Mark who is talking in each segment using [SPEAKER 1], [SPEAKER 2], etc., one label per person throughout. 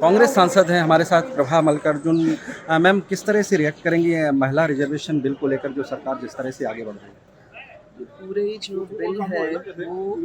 [SPEAKER 1] कांग्रेस सांसद हैं हमारे साथ प्रभा मल्लिकार्जुन। मैम, किस तरह से रिएक्ट करेंगी महिला रिजर्वेशन बिल को लेकर जो सरकार जिस तरह से आगे बढ़ रही है?
[SPEAKER 2] पूरे जो बिल है वो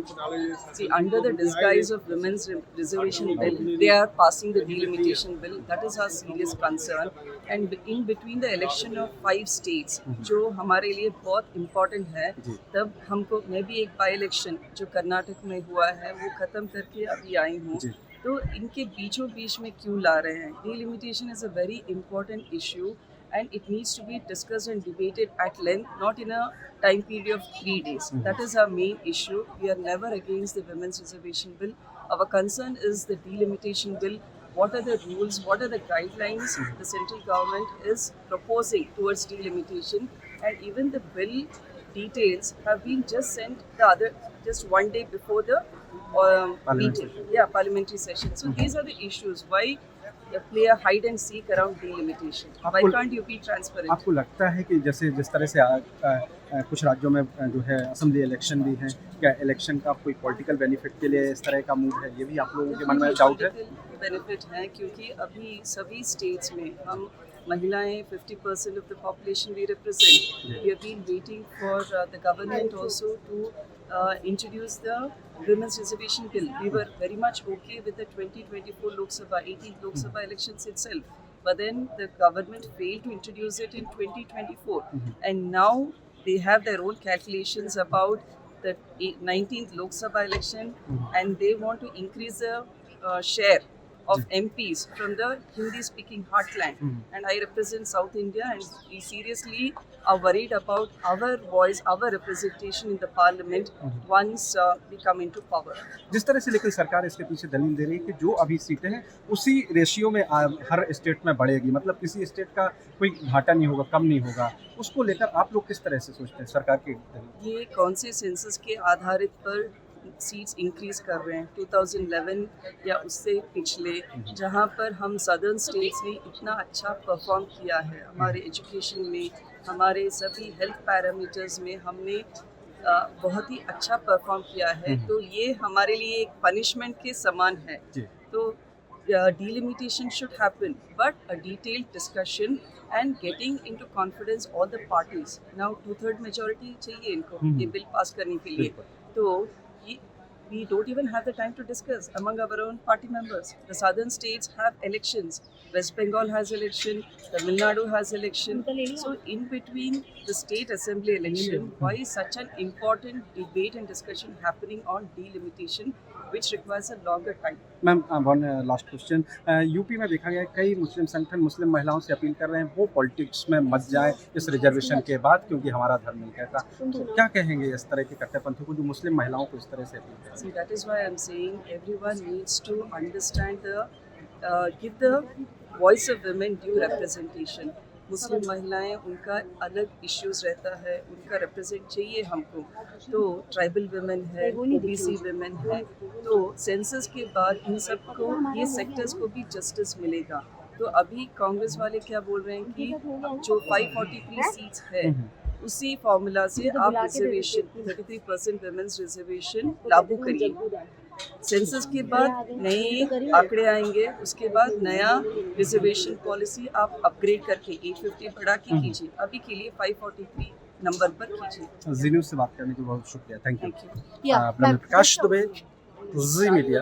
[SPEAKER 2] see under the disguise of women's reservation bill they are passing the delimitation bill. That is our serious concern, and in between the election of 5 states जो हमारे लिए बहुत important है, तब हमको मैं भी एक बाई इलेक्शन जो कर्नाटक में हुआ है वो ख़त्म करके अभी आई हूँ, तो इनके बीचों बीच में क्यों ला रहे हैं? Delimitation is a very important issue and it needs to be discussed and debated at length, not in a time period of 3 days. That is our main issue. We are never against the women's reservation bill. Our concern is the delimitation bill. What are the rules? What are the guidelines the central government is proposing towards delimitation? And even the bill details have been just sent just one day before the meeting. Yeah, parliamentary session. So these are the issues. Why play a hide and seek around delimitation? Why can't you be transparent?
[SPEAKER 1] आपको लगता है कि जैसे जिस तरह से कुछ राज्यों में जो है असेंबली इलेक्शन भी हैं, क्या इलेक्शन का कोई पॉलिटिकल बेनिफिट के लिए इस तरह का मूव है? ये भी आप लोगों के मन में डाउट है?
[SPEAKER 2] बेनिफिट है क्योंकि अभी सभी स्टेट्स में हम महिलाएं 50% of the population we represent. We have been waiting for the government also to introduce the women's reservation bill. We were very much okay with the 2024 Lok Sabha, 18th Lok Sabha elections itself. But then the government failed to introduce it in 2024. And now they have their own calculations about the 19th Lok Sabha election, and they want to increase the share of MPs from the Hindi-speaking heartland. And I represent South India, and we seriously are worried about our voice, our representation in the parliament once we come into power.
[SPEAKER 1] जिस तरह से लेकिन सरकार इसके पीछे दलील दे रही है कि जो अभी सीटें हैं उसी रेशियो में हर स्टेट में बढ़ेगी, मतलब किसी स्टेट का कोई घाटा नहीं होगा, कम नहीं होगा, उसको लेकर आप लोग किस तरह से सोचते हैं सरकार के?
[SPEAKER 2] ये कौन से सेंसस के आधारित पर सीट्स इंक्रीज कर रहे हैं? 2011 या उससे पिछले, जहां पर हम सदर्न स्टेट्स ने इतना अच्छा परफॉर्म किया है हमारे एजुकेशन में, हमारे सभी हेल्थ पैरामीटर्स में हमने बहुत ही अच्छा परफॉर्म किया है, तो ये हमारे लिए एक पनिशमेंट के समान है. तो delimitation should happen, but a detailed discussion and getting into confidence all the parties. Now 2/3 majority चाहिए इनको ये बिल पास करने के लिए, तो we don't even have the time to discuss among our own party members. The southern states have elections. West Bengal has election. Tamil Nadu has election. So in between the state assembly election, why is such an important debate and discussion happening on delimitation, which requires a longer time?
[SPEAKER 1] Ma'am, one last question. UP में देखा गया कई मुस्लिम संगठन मुस्लिम महिलाओं से appeal कर रहे हैं वो पॉलिटिक्स में मत जाए इस रिजर्वेशन के बाद, क्योंकि हमारा धर्म नहीं कहता। तो क्या कहेंगे इस तरह के कट्टरपंथियों को जो मुस्लिम महिलाओं को इस तरह से अपील कर रहे हैं?
[SPEAKER 2] See, that is why I'm saying everyone needs to understand give the voice of women due representation. मुस्लिम महिलाएं, उनका अलग इश्यूज रहता है, उनका रिप्रेजेंट चाहिए हमको. तो ट्राइबल वुमेन है, ओबीसी वुमेन है, तो सेंसस के बाद इन सबको, ये सेक्टर्स को भी जस्टिस मिलेगा. तो अभी कांग्रेस वाले क्या बोल रहे हैं कि जो 543 सीट्स है उसी फॉर्मूला से आप रिजर्वेशन 33% वुमेन्स रिजर्वेशन लागू करिए. सेंसस के बाद नए आंकड़े आएंगे, उसके बाद नया रिजर्वेशन पॉलिसी आप अपग्रेड करके 850 बढ़ा के कीजिए. अभी के लिए 543 नंबर पर कीजिए.
[SPEAKER 1] जी न्यूज़ से बात करने के लिए बहुत शुक्रिया, thank you. Prakash Dubey, Zee media.